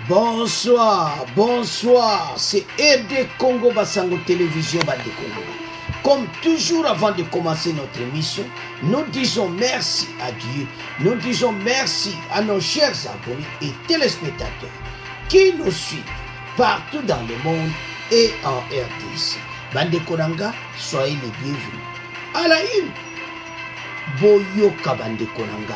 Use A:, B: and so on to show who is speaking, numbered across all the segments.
A: Bonsoir, bonsoir, c'est RD Congo Basango Télévision Bande Congo. Comme toujours avant de commencer notre émission, nous disons merci à Dieu, nous disons merci à nos chers abonnés et téléspectateurs qui nous suivent partout dans le monde et en RDC. Bande Konanga, soyez les bienvenus. À la une, Boyoka Bande Konanga.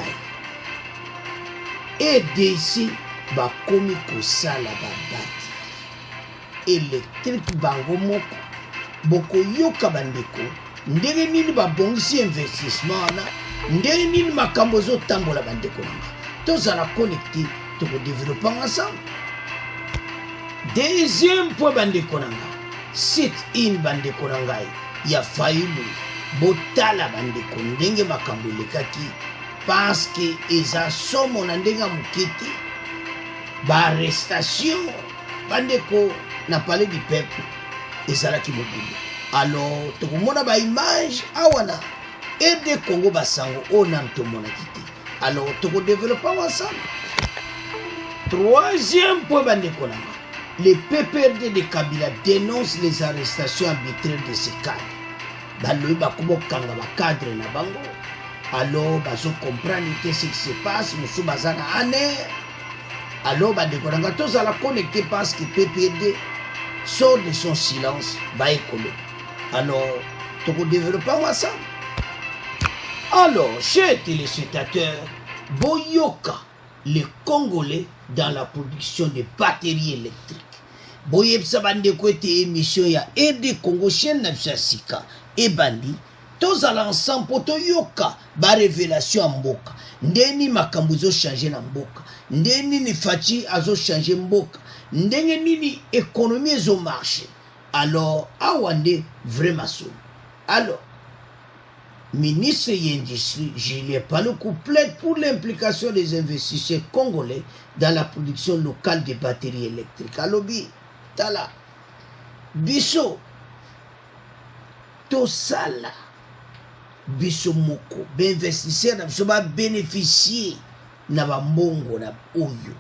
A: RDC bakomi kosala babati électrique bango moko bokoyoka bandeko ndenge nini babongisi investissement na ndenge nini makambo ezotambola bandeko nanga tozala connecté tokodéveloppe ensemble. Deuxième point bandeko nanga sit in bandeko na ngai ya fayulu botala bandeko ndenge makambo elekaki parce que eza somo na ndenge ya mokete arrestation bandeko na palais du peuple ezalaki mobulu. Alors tokomona baimage awana ede Congo Basango ona tomonaki te. Alors tokodéveloppe ensemble. Troisième point bandeko nanga, le PPRD de Kabila dénonce les arrestations arbitraires de ces cadres. Baloyi bakobokanga bakadre na bango. Alors bazo comprendre ce qui se passe mosu baza na ane. Alors bandeko nanga tozala connecté parce que PPRD sort de son silence baekolo. Alors tokodéveloppe ensemble. Alors chers téléspectateurs, boyoka les Congolais dans la production de batteries électriques. Boyebsa bandeko ete émission ya RD Congo chaîne na Sika et bandi tozala ensemble po toyoka ba révélation ya mboka ndeni makambo ezo changer na mboka ndeni ni Faci azo changer mboka ndenge nini économie ezo marché. Alors awande vraiment solo. Alors ministre y'industrie Julien Paluku plaide pour l'implication des investisseurs congolais dans la production locale de batteries électriques. Alobi tala biso tosala biso moko d'investisseurs na biso ba bénéficier na bambongo na oyo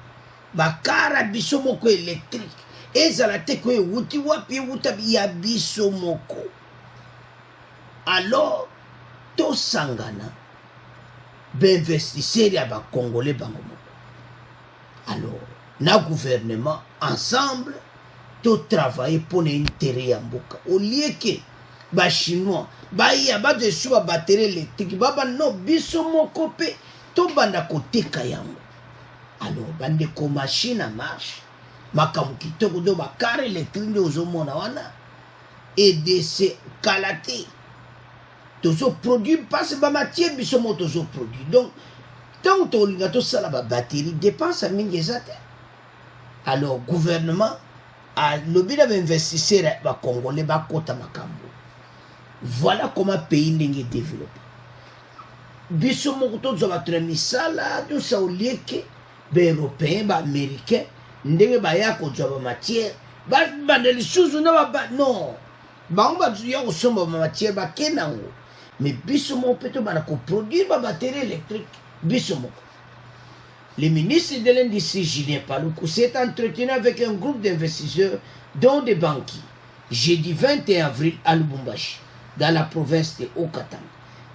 A: bakara biso moko électrique ezala te ko ewuti wapi ewuta ya biso moko. Alors tosangana bainvestisseurs ya bakongolais bango moko. Alors na gouvernement ensemble to travailler pour l'intérêt ya mboka au lieu que ba chinois baya badesu ba batterie électrique baba no biso moko pe to banda koteka yango. Alors bandeko machine à marche makambo kitoko do bakare électrique nde ozomona wana EDC kalate tozo produit parce ba matière biso mo tozo produit. Donc tant tolinga tosala ba batterie dépense à mingi ezate. Alors gouvernement a lobby d'investisseurs ba congolais ba kota makambo. Voilà comment pays ndenge développé. Biso moko tozo ba misala tout ça au lieu que ba européen ba américain ndenge ba ya ko ba matière ba de lisuzu na ba non ba on ba ya ko somba ba matière ba kenango. Mais biso moko peut ba ko produire ba batterie électrique biso moko. Le ministre de l'Industrie Julien Paluku s'est entretenu avec un groupe d'investisseurs dont des banquiers jeudi 21 avril à Lubumbashi dans la province de Haut-Katanga.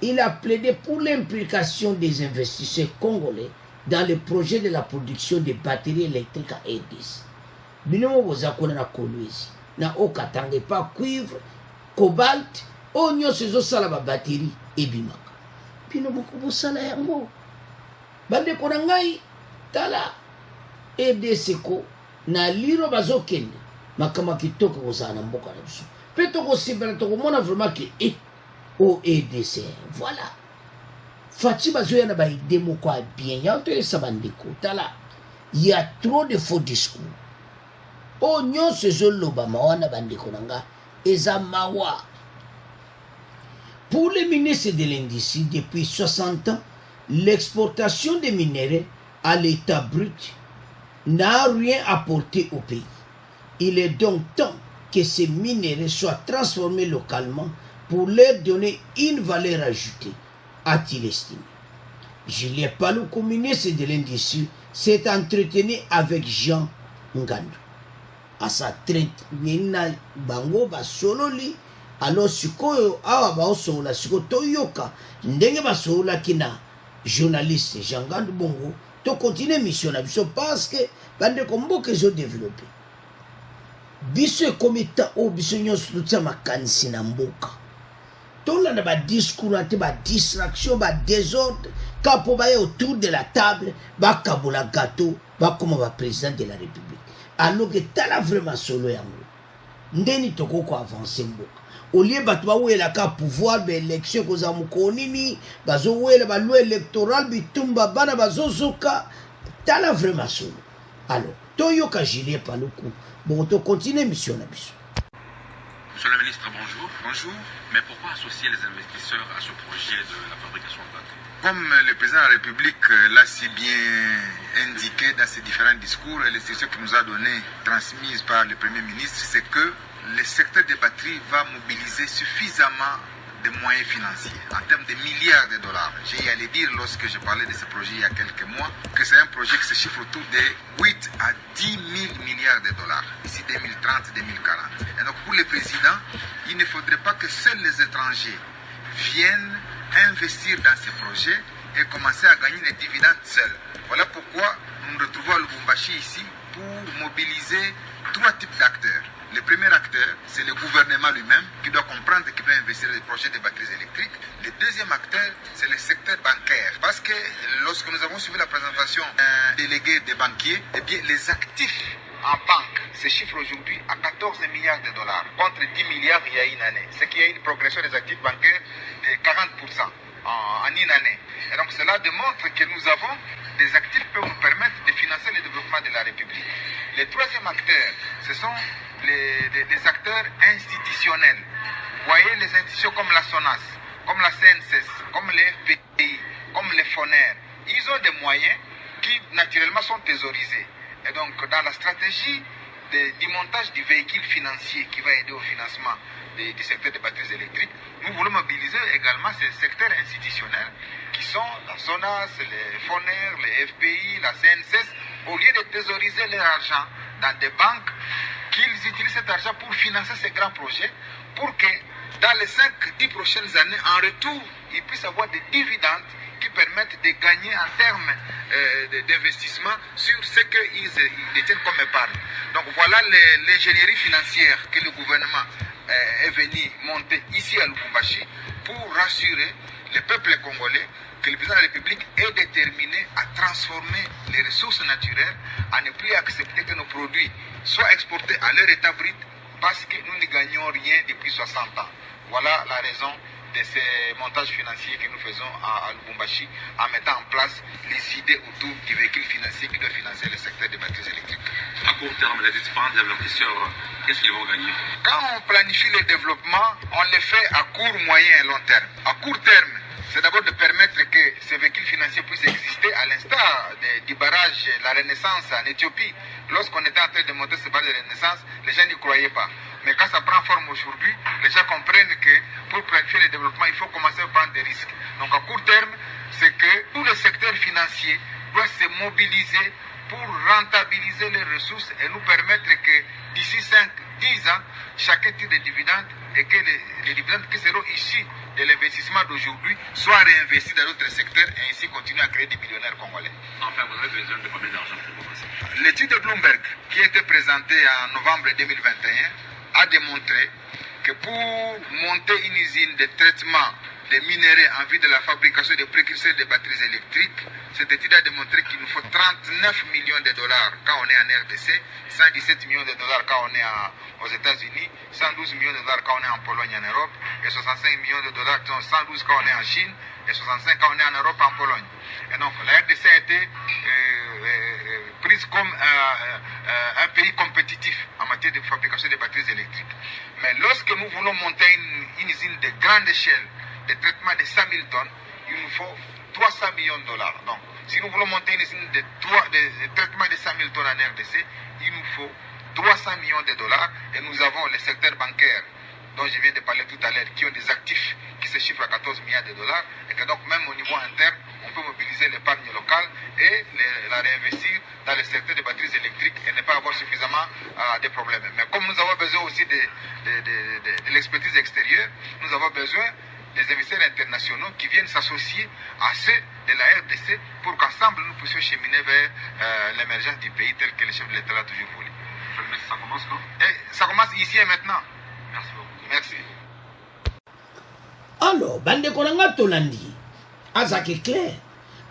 A: Il a plaidé pour l'implication des investisseurs congolais dans le projet de la production de batteries électriques à RDC. Binomo bozakona na Kolwezi, na Haut-Katanga pas cuivre, cobalt, onyo sezo sala ba batterie et bimaka. Binomo ko sala yango. Bande ko ngai tala RDC ko na liro bazokende makama kitoko kozana mboka na biso. Peto ko sibela to mona vraiment que au EDC. Voilà. Faci bazoya na ba idée moko bien. Ya to esa bandeko. Tala. Il y a trop de faux discours. O nyonso ezoloba mawana bandeko nanga eza mawa. Pour le ministre de l'Industrie, depuis 60 ans, l'exportation des minéraux à l'état brut n'a rien apporté au pays. Il est donc temps que ces minéraux soient transformés localement pour leur donner une valeur ajoutée, a-t-il estimé. Julien Paluku, ministre de l'Industrie, s'est entretenu avec Jean ngandu asa 30 nina bango basololi alors sikoyo awa baosolola sikoyo toyoka ndenge basololaki na journaliste Jean Ngandu bongo to continue mission na biso parce que bandeko mboka ezodéveloppe biso ekomi ta oyo biso nyonso totia makanisi na mboka tolanda badiscours ate badistraction badésordre ka mpo baya autour de la table bakabola gâteau bakoma baprésident de la république alors que tala vraiment solo yango ndeni tokoko avancer mboka olie bato bawelaka pouvoir baélection kozala mokolo nini bazowela baloi électoral bitumba bana bazozoka tala vraiment solo alors toyoka Julien Paluku bon to continue mission na biso.
B: Monsieur le ministre, bonjour. Bonjour. Mais pourquoi associer les investisseurs à ce projet de la fabrication de bateaux?
C: Comme le président de la République l'a si bien indiqué dans ses différents discours et les instructions qu'il nous a données, transmises par le Premier ministre, c'est que le secteur des batteries va mobiliser suffisamment de moyens financiers, en termes de milliards de dollars. J'ai allé dire lorsque je parlais de ce projet il y a quelques mois, que c'est un projet qui se chiffre autour de 8 à 10 000 milliards de dollars, d'ici 2030-2040. Et donc pour le président, il ne faudrait pas que seuls les étrangers viennent investir dans ces projets et commencer à gagner des dividendes seuls. Voilà pourquoi nous nous retrouvons à Lubumbashi ici pour mobiliser 3 types d'acteurs. Le premier acteur, c'est le gouvernement lui-même qui doit comprendre qu'il peut investir dans des projets de batteries électriques. Le deuxième acteur, c'est le secteur bancaire. Parce que lorsque nous avons suivi la présentation d'un délégué des banquiers, eh bien, les actifs en banque se chiffrent aujourd'hui à 14 milliards de dollars contre 10 milliards il y a une année. Ce qui est une progression des actifs bancaires de 40% en une année. Et donc cela démontre que nous avons des actifs qui peuvent nous permettre de financer le développement de la République. Le troisième acteur, ce sont les acteurs institutionnels. Vous voyez les institutions comme la SONAS, comme la CNSS, comme les FPI, comme les FONER. Ils ont des moyens qui naturellement sont thésaurisés. Et donc dans la stratégie du montage du véhicule financier qui va aider au financement du secteur des batteries électriques, nous voulons mobiliser également ces secteurs institutionnels qui sont la SONAS, les FONER, les FPI, la CNSS, au lieu de thésauriser leur argent dans des banques, qu'ils utilisent cet argent pour financer ces grands projets, pour que dans les 5-10 prochaines années, en retour, ils puissent avoir des dividendes qui permettent de gagner en termes d'investissement sur ce qu'ils détiennent comme épargne. Donc voilà l'ingénierie financière que le gouvernement est venu monter ici à Lubumbashi pour rassurer le peuple congolais que le président de la République est déterminé à transformer les ressources naturelles, à ne plus accepter que nos produits soient exportés à leur état brut parce que nous ne gagnons rien depuis 60 ans. Voilà la raison de ces montages financiers que nous faisons à Lubumbashi en mettant en place les idées autour du véhicule financier qui doit financer le secteur des batteries électriques.
B: À court terme, les différents investisseurs, qu'est-ce qu'ils vont gagner?
C: Quand on planifie le développement, on le fait à court, moyen et long terme. À court terme, c'est d'abord de permettre que ces véhicules financiers puissent exister à l'instar du barrage La Renaissance en Éthiopie. Lorsqu'on était en train de monter ce barrage de Renaissance, les gens n'y croyaient pas. Mais quand ça prend forme aujourd'hui, les gens comprennent que pour planifier le développement, il faut commencer à prendre des risques. Donc à court terme, c'est que tout le secteur financier doit se mobiliser pour rentabiliser les ressources et nous permettre que d'ici 5-10 ans, chacun tire des dividendes et que les dividendes qui seront issus de l'investissement d'aujourd'hui soient réinvestis dans d'autres secteurs et ainsi continuer à créer des millionnaires congolais.
B: Enfin, vous avez besoin de combien d'argent pour commencer?
C: L'étude de Bloomberg, qui a été présentée en novembre 2021, a démontré que pour monter une usine de traitement des minéraux en vue de la fabrication des précurseurs de batteries électriques, cette étude a démontré qu'il nous faut 39 millions de dollars quand on est en RDC, 117 millions de dollars quand on est aux États-Unis, 112 millions de dollars quand on est en Pologne en Europe, et 65 millions de dollars, 112 quand on est en Chine, et 65 quand on est en Europe en Pologne. Et donc la RDC a été prise comme un pays compétitif en matière de fabrication de batteries électriques. Mais lorsque nous voulons monter une usine de grande échelle, de traitement de 100 000 tonnes, il nous faut 300 millions de dollars. Donc, si nous voulons monter une usine de traitement de 100 000 tonnes en RDC, il nous faut 300 millions de dollars. Et nous avons le secteur bancaire dont je viens de parler tout à l'heure, qui ont des actifs qui se chiffrent à 14 milliards de dollars, et que donc même au niveau interne, on peut mobiliser l'épargne locale et la réinvestir dans le secteur des batteries électriques et ne pas encore suffisamment de problèmes. Mais comme nous avons besoin aussi de l'expertise extérieure, nous avons besoin des investisseurs internationaux qui viennent s'associer à ceux de la RDC pour qu'ensemble nous puissions cheminer vers l'émergence du pays tel que le chef de l'État l'a toujours voulu.
B: Ça commence quand?
C: Ça commence ici et maintenant.
B: Merci beaucoup.
C: Merci.
A: Alors, bande konanga tolandi. Azaki clair.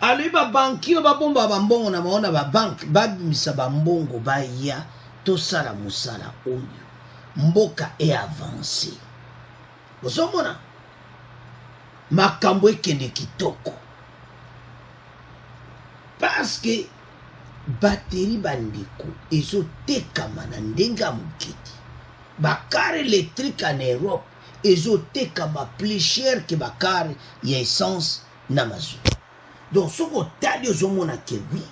A: Alors, ba banki ba bomba ba mbongo na maona ba bank ba misa ba mbongo ba ya to sala musala oyo. Mboka e avancé. Bozomona makambo ekende kitoko. Parce que batterie bandeko ezotekama na ndenge ya mokiti. Bakar électrique en Europe ezotekama plus cher que bakar ya essence na mazout. Donc soko otali ozomona ke oui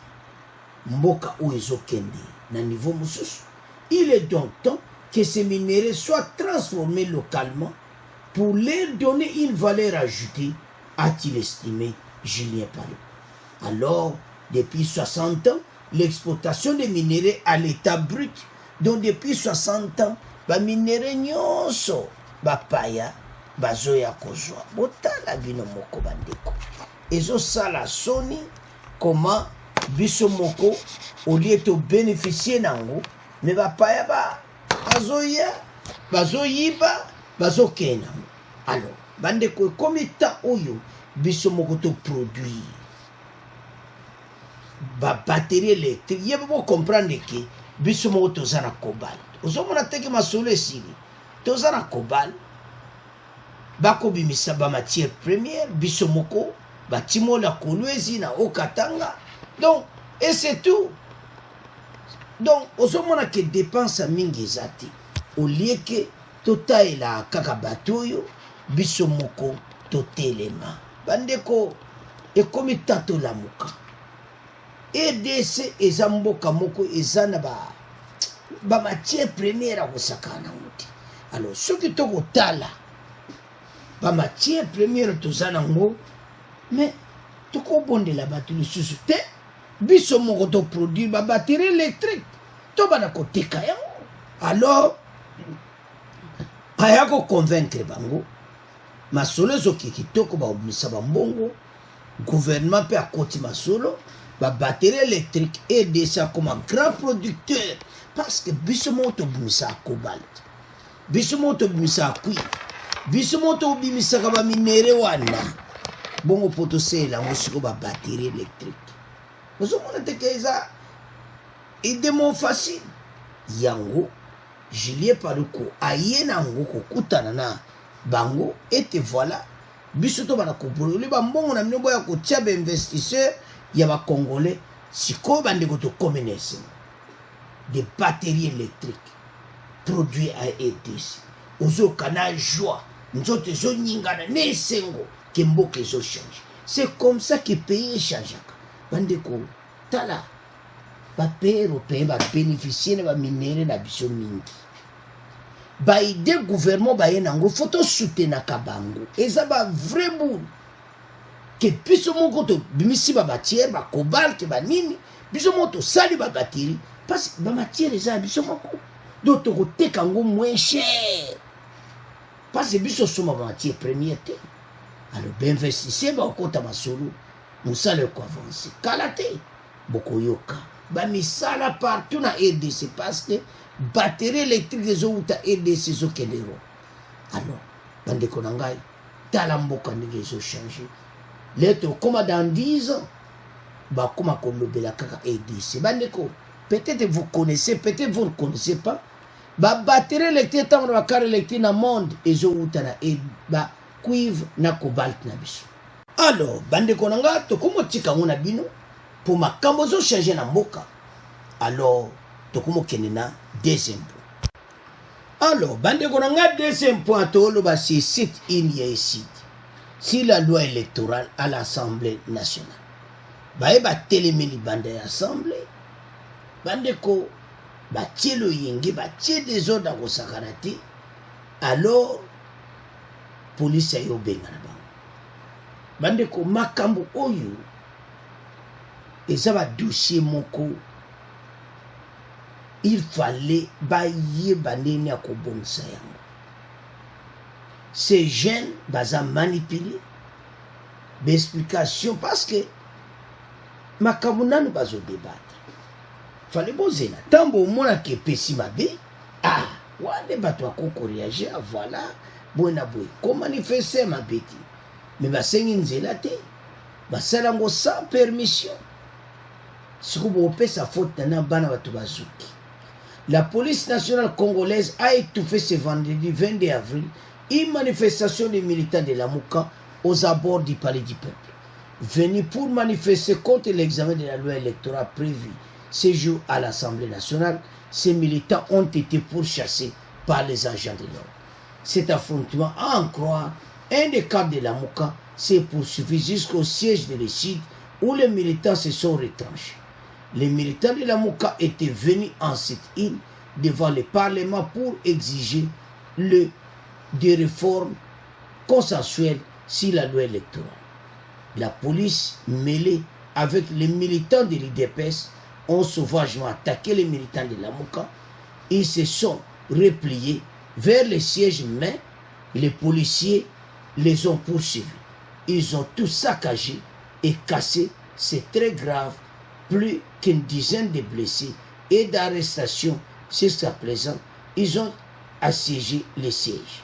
A: mboka oyo ezokende na niveau mosusu. Il est donc temps que ces minéraux soient transformés localement pour leur donner une valeur ajoutée, a-t-il estimé Julien Paris. Alors, depuis 60 ans, l'exploitation des minéraux à l'état brut, donc depuis 60 ans, ba minéraux nyonso, ba paya, ba zoya kozwa, botala bino moko bandeko. Ezo sala soni, comment biso moko, au lieu de bénéficier nango, mais ba paya ba, bazoya, bazoyiba, bazokena. Alors, bandeko, comme état oyo, biso moko to produit. Ba batterie électrique, yeba bo comprendre que biso moko tozana cobalt. Ozomona teke masolo esili. Tozana cobalt. Bako bimisa ba matière première, biso moko, ba timola kolwezi na okatanga. Donc, et c'est tout. Donc, ozomona que dépense mingi ezati. Au lieu que totaela kaka batoyo, biso moko totelema. Bandeko, ekomi tato la muka. EDC eza mboka moko eza na ba matière première akosakana nguti. Alors, soki tokotala ba matière première tozana ngo, mais tokobondela bato lisusu te, biso moko to produire ba batterie électrique. To bana koteka yango. Alors, aya ko convaincre bango. Masolo zoki kitoko ba obimisa ba mbongo, gouvernement pe akoti masolo. La batterie électrique est déjà comme un grand producteur parce que bisomoto bimisa cobalt, bisomoto bimisa cuivre, bisomoto bimisa kaba minéraux wana. Bongo poto sela ngosiko ba batterie électrique. Vous avez tekeza idemo facile. Yango Julien Paluku ayena ngo kokutana na bango et voilà bisoto bana kopolo le ba mbongo na minobo ya kotia ba investisseur. Il y a des Congolais, si comme on communiste, des batteries électriques produites à EDC. Ozo kana joie, nous autres zoningana ne sengo kembo que zo change. C'est comme ça que le pays change. Bandeko tala, ba pays européen va bénéficier de ba minéraux na biso mingi. Ba ide gouvernement ba yenango photo soutenir kabango. Eza ba vrai boule. Que biso moko to bimisi ba matière ba cobalt ba nini biso moko to sali ba batterie parce que ba matière eza biso moko d'autres côté kango moins cher parce que biso soma ba matière première te. Alors ben investisseur ba okota masolo musala ko avancer kalate boko yoka ba misala partout na RDC parce que batterie électrique ezo uta RDC zo kelero. Alors bande konangai tala mboka ndenge zo changer. Lettre comme dans 10 ans, bah comme à la kaka EDC. Peut-être vous connaissez, peut-être vous ne connaissez pas. Bah batterie électrique, tant que car électrique dans le monde, et je vous et bah cuivre na cobalt na biso. Alors, bande konanga to komo tika ngona bino pour ma kambozo changer na mboka. Alors, to komo kenena deuxième point. Alors, bande konanga deuxième point to lo ba c'est site ici. Si la loi électorale à l'Assemblée nationale, ba télémeli bande assemblée, bande ko ba tielo yenge ba tie des ordres au sakarati, alors police ayo bengana ba. Bande ko makambo oyo eza ba dossier moko il fallait bailler banene à kobongisa yango. Ces jeunes baza manipulé l'explication parce que makambo nanu bazo débattre. Fallait bozela tambo mona ke pesi mabe ah wale bato akoko réagir voilà bona boy ko manifester mabeti mais basengi nzela te basala ngo sans permission. Sikubo opesa faute na bana bato bazuki. La police nationale congolaise a étouffé ce vendredi 22 avril une manifestation des militants de la Mouka aux abords du palais du peuple, venus pour manifester contre l'examen de la loi électorale prévue ce jour à l'Assemblée nationale. Ces militants ont été pourchassés par les agents de l'ordre. Cet affrontement, à en croire, un des cadres de la Mouka s'est poursuivi jusqu'au siège de l'Échid où les militants se sont retranchés. Les militants de la Mouka étaient venus en cette île devant le Parlement pour exiger des réformes consensuelles sur la loi électorale. La police, mêlée avec les militants de l'IDPS, ont sauvagement attaqué les militants de la Mouka. Ils se sont repliés vers le siège, mais les policiers les ont poursuivis. Ils ont tout saccagé et cassé. C'est très grave. Plus qu'une dizaine de blessés et d'arrestations jusqu'à présent. Ils ont assiégé les sièges.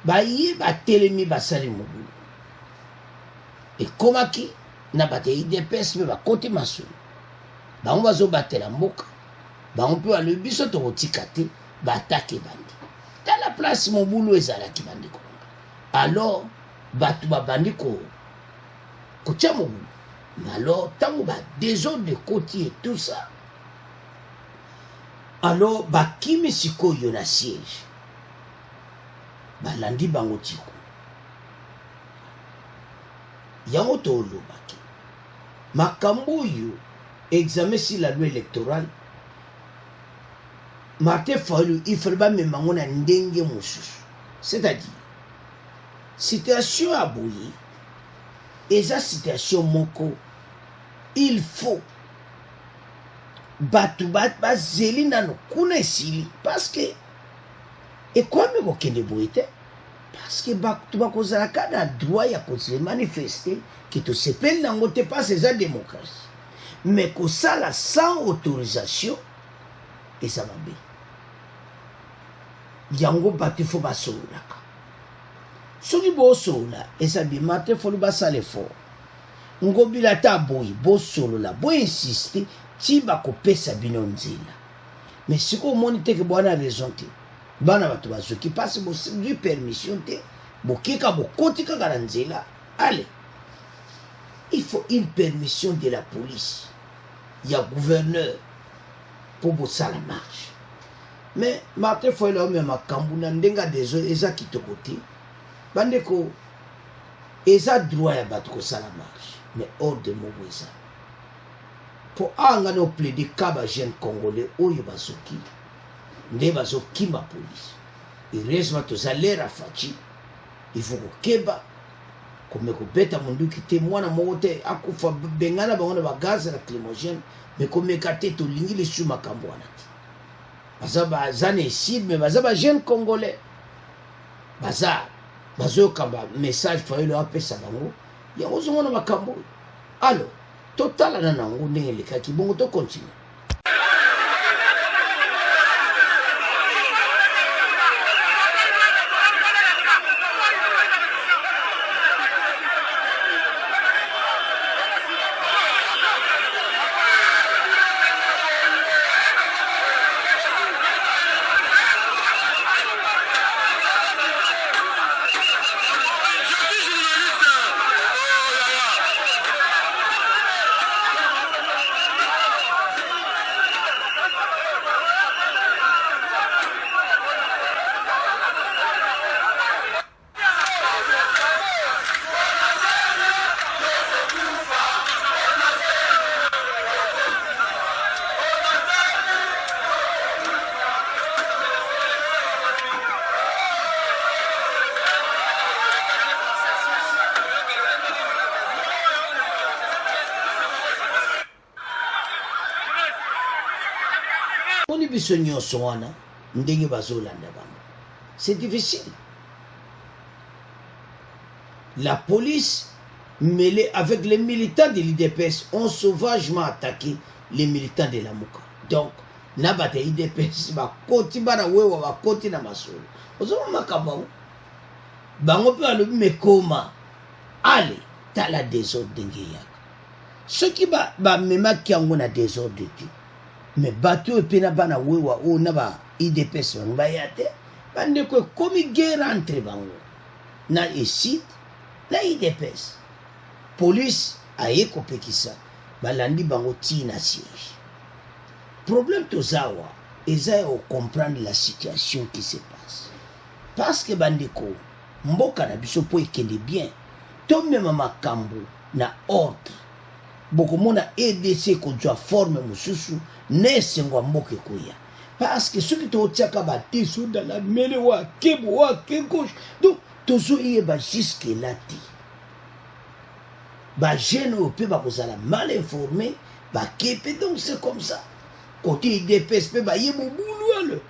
A: Baye batelemi basali mobulu. Et komaki na bate IDPS me bakote masolo. Bango bazo batela mboka. Bango mpe alobi biso tokotika te batake bandi. Ta la place mobulu ezalaki bandi ko. Alors batu babandi kotia mobulu. Mais alors tango ba désordre de côté et tout ça. Alors bakimi sikoyo na siège. Balandi bango tiko yango tolobaki makambo oyo examen sur la loi électorale Martin Fayulu il fallait bamema ngo na ndenge mosusu, c'est-à-dire situation aboyi eza situation moko il faut batu bazeli nano kuna esili parce que ekwami kokende boye te parce que bato bakozalaka na droit ya kose manifester ke tosepeli nango te parce eza démocratie mais kosala sans autorisation eza mabe yango bato fo basololaka soki bosolola eza bima te foli basala effort ngobila ta boye bosolola boinsiste ti bakopesa bino nzela mais siko omoni teke bwana raison te bana bato bazoki pasi bozwi permission te bokeka bokoti kaka na nzela. Allez, il faut une permission de la police ya gouverneur pour bosala marche. Mais Martin Fayulu ome makambo na ndenga dezo eza kitoko te bandeko eza droit ya bato kosala marche mais hors de moko eza po anga no plaider kaba jeune congolais oyo bazoki nde bazokima polisi heureusement tozalera faci il faut kokeba kome kobeta munduki te mwana moko te akufa bengana bango na bagaz lacrymogène mais komeka te tolingi lisu makambo wana te baza na eside mais baza bajeune congolais bazoyoka bamessage Fayulu apesa bango yango ozomona makambo oyo. Alors totalana nango ndenge elekaki bongo tokontinue. Oni biso nyonso wana ndenge bazolanda bango. C'est difficile. La police mêlée avec les militants de l'IDPS ont sauvagement attaqué les militants de la Mouka. Donc, nabate IDPS ba koti bana wewa ba koti na masolo. Ozoma makabao. Bango pe alobi mekoma. Allez, t'as la désordre d'engeyaka. Ceux qui ba mema ki yango na désordre de mais bateau et pena bana wewa o na ba IDPS ba yate. Bande ko komi guerre entre bango. Na ici na IDPS. Police aye kopekisa. Balandi bango ti na siège. Problème tozawa, eza o comprendre la situation qui se passe. Parce que bandeko, mboka na biso po ekende bien. To mema makambo na ordre. Boko mona EDC ko jwa forme mususu nesengwa mboka koya. Parce que ceux qui te otiaka ba teso dans la mele wa kebo wa ke gauche. Donc tozo yeba jusque là ti. Ba jeune au pe ba kozala mal informé, ba kepe donc c'est comme ça. Côté IDPS pe ba yebo boulou le.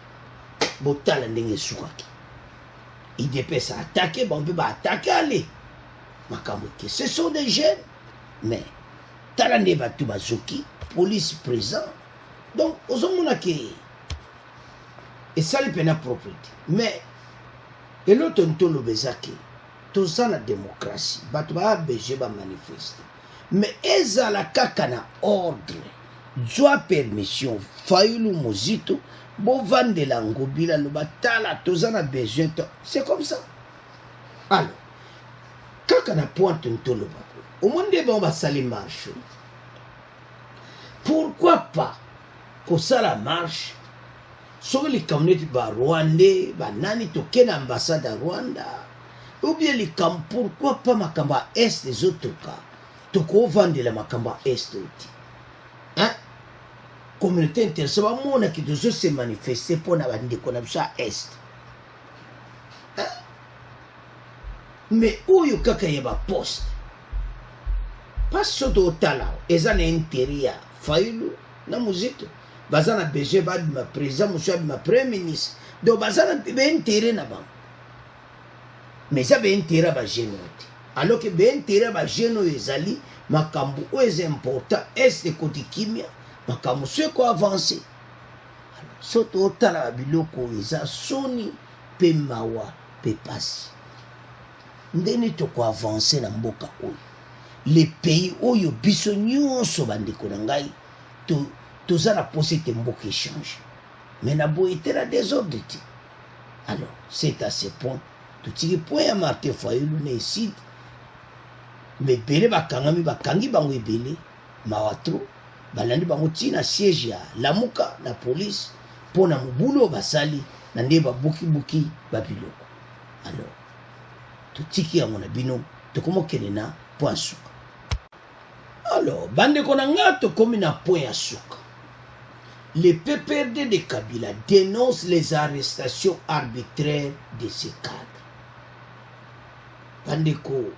A: Botala ndenge sukaki. IDPS a attaqué, bon pe ba attaquer aller. Makambo ke ce sont des jeunes mais talande ba tu bazoki, police présent. Donc ozomona ke et ça les pena propriété. Mais et l'autre ntolo bezaki. Tout ça la démocratie, bato ba beje ba manifester. Mais ezala kaka na ordre, joa permission, Fayulu Mozito, bo vande la ngobila no batala toza na besoin. C'est comme ça. Alors, kaka na pointe ntolo bako. Au monde bon ba sali marche. Pourquoi pas que ça la marche? Sur les communautés ba Rwandais, ba nani toke na ambassade à Rwanda. Ou bien les camps, pourquoi pas Makamba Est des autres cas? Toko vendre la Makamba Est aussi. Hein? Communauté intéressée, moi on a qui toujours se manifester pour la bande qu'on a ça Est. Hein? Mais où y a quelqu'un poste? Pas sur le talent, ils ont intérêt à Fayulu, na Mozito. Bazana BG bad ma président, monsieur ma premier ministre. Donc bazana intérêt na banque. Mais ça ben intérêt ba jeune. Alors que ben intérêt ba jeune ezali makambu est important est de côté kimia makambu ce ko avancer. Alors surtout tala biloko eza soni pe mawa pe pasi. Ndeni to ko avancer na mboka oyo. Les pays oyo biso nyonso bandeko na ngai to za la possibilité mboka échange. Mais na boité la désordre. Alors c'est à ce point tout ce point à Martin Fayulu ne ici mais belé bakangami bakangi bango ebele mawatro balandi bango tina siège ya lamuka na police pona mubulo basali na nde babuki babiloko. Alors tout ce qui a mon bino to komo kenena point suka. Alors bande konanga to komi na point ya suka. Le PPRD de Kabila dénonce les arrestations arbitraires de ces cadres. Bandeko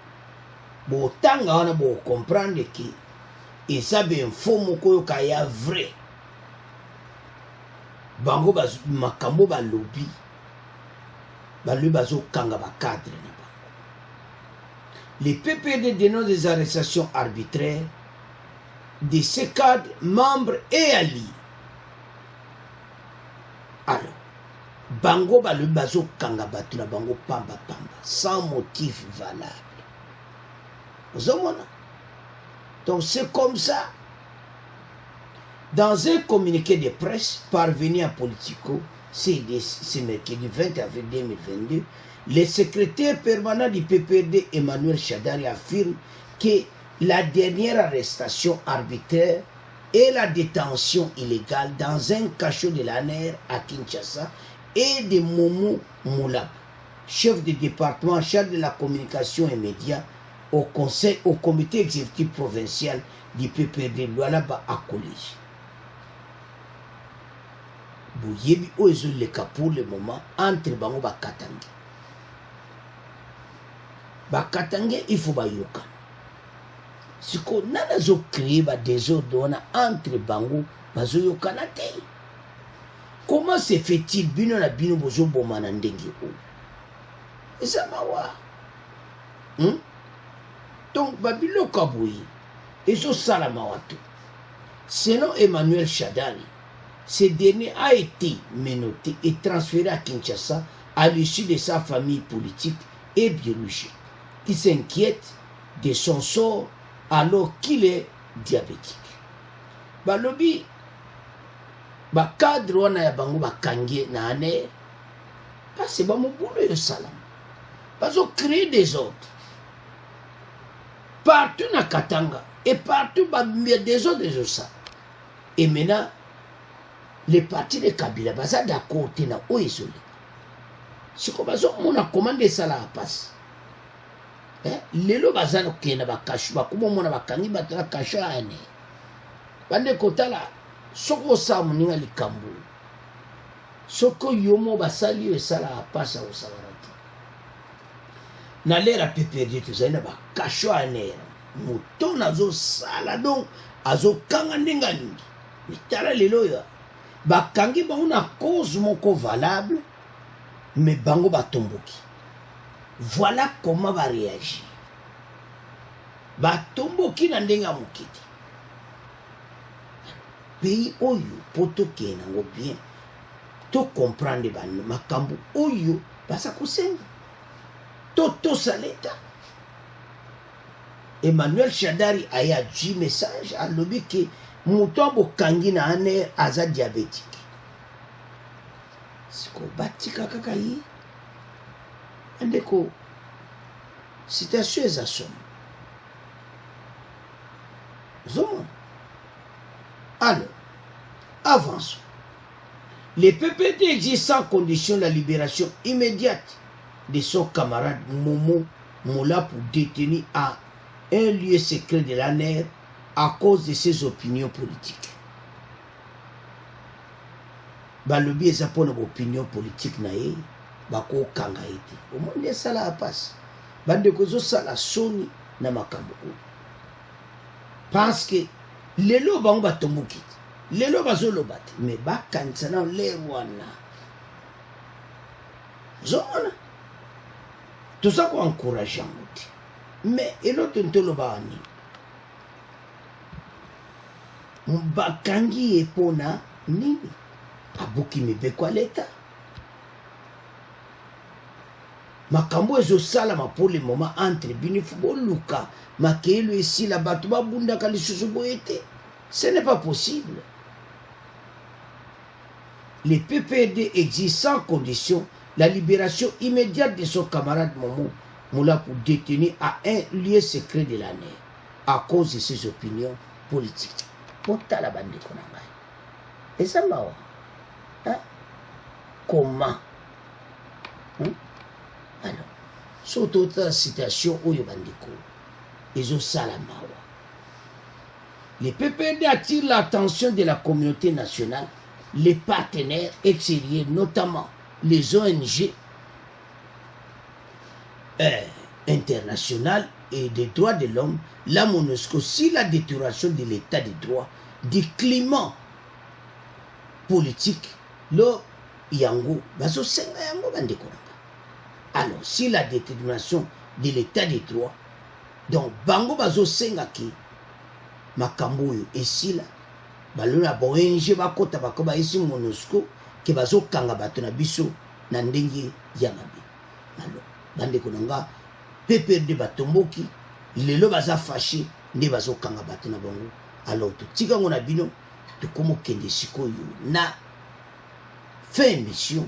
A: bo tanga wana bo comprendre que eza be info moko kaya vrai bango bazo makambo ba lobby balu bazo kanga ba cadre na bango. Les PPD dénoncent des arrestations arbitraires de ces cadres, membres et alliés. Alors bango balu bazo kanga batu na bango pamba sans motif valable. Donc c'est comme ça. Dans un communiqué de presse parvenu à Politico, c'est mercredi 20 avril 2022, le secrétaire permanent du PPRD Emmanuel Chadari affirme que la dernière arrestation arbitraire et la détention illégale dans un cachot de l'ANR à Kinshasa et de Momo Moulab, chef de département chargé de la communication et médias au comité exécutif provincial du PPRD Lualaba à collège. Bouyebi Oezoleka pour le moment entre Bango Bakatange. Bakatange il faut bayoka. Si qu'on a créé des désordre entre Bango Bazoyoka na te. comment se fait-il bino na bino bozo bomana ndenge o eza mawa donc babilo kaboyi ezo sala mawa to. Selon Emmanuel Shadari, ce dernier a été menotté et transféré à Kinshasa à l'issue de sa famille politique et biologique, qui s'inquiète de son sort alors qu'il est diabétique. Balobi, cadre wana ya bango bakangi na ane, parce que bamobulu yo salam. Bazo créer des ordres. Partout na Katanga et partout des ordres de ça. Et maintenant, les partis de Kabila baza d'accord na o isolé. C'est comme ça on a commandé ça là passe. Lelo baza no kena bakashu bakumo mona bakangi batala kasha ane. Bande kotala soko sa muninga likambo. Soko yomo basali yo sala passe au sabarati. Na lera PPRD tuzana bakashu ane. Muto nazo sala donc azo kanga ndinga lingi. Mitala lelo ya bakangi bango na cause moko valable mais bango batomboki. Voilà comment va réagir. Batomboki na ndenga mokiti. Pays oyo poto kena ngo bien. To comprendre bano makambo oyo basa kusenga. To saleta. Emmanuel Shadari a dit message à l'objet que Moutobo kangi na ane aza diabétique. Siko batika kakayi. Andeko citation eza somme. Zomo. Alors, avançons. Les PPD exigent sans condition la libération immédiate de son camarade Momo Moula pour détenir à un lieu secret de la NER à cause de ses opinions politiques. Balobi eza pona opinion politique na ye bako kanga ete. Au monde ça la passe. Bande kozo sala soni na makambo. Parce que lelo bango batomboki. Lelo bazolo bat mais bakanisa na le wana. Zona. Tout ça ko encourageant. Mais eloko ntolo bani. Bakangi epona nini abuki mibeko leta makambo ezo sala pour le moment entre binifu boluka makelo esi la bato babunda kali susu boyete. Ce n'est pas possible. Les PPD exigent sans condition la libération immédiate de son camarade Momo Moula pour détenir à un lieu secret de l'année à cause de ses opinions politiques. Pota la bande konanga. Et ça m'a comment? Alors, surtout la citation où il bandiko. Ils ont salamawa. Les PPD attirent l'attention de la communauté nationale, les partenaires extérieurs, notamment les ONG internationales et des droits de l'homme, la MONUSCO, si la détérioration de l'état de droit, du climat politique, le yango, baso senga yango bandekoranga. Alors, si la détermination de l'état de droit, donc bango baso senga ki makambo yo esila, balona ba ONG bakota bakoba esi MONUSCO ke baso kanga bato na biso na ndenge ya mabe. Alors, bandekoranga PPRD batomboki lelo baza fâché nde bazo kanga bato na bango. Alors tika ngona bino to komo kende sikoyo na fin émission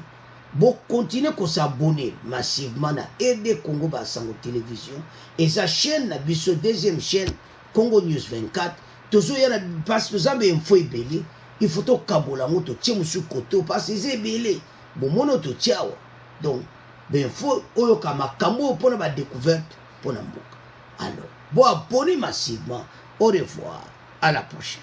A: bo continuer ko s'abonner massivement na RD Congo Basango télévision et sa chaîne na biso deuxième chaîne Congo News 24 tozo ya na parce que zambe info ebele il faut to kabola moto tie musu koto parce que ebele bo mono to tiawa donc ben faut oyo kama kambo pona ba découverte pona mboka. Alors bon abonnez massivement. Au revoir, à la prochaine.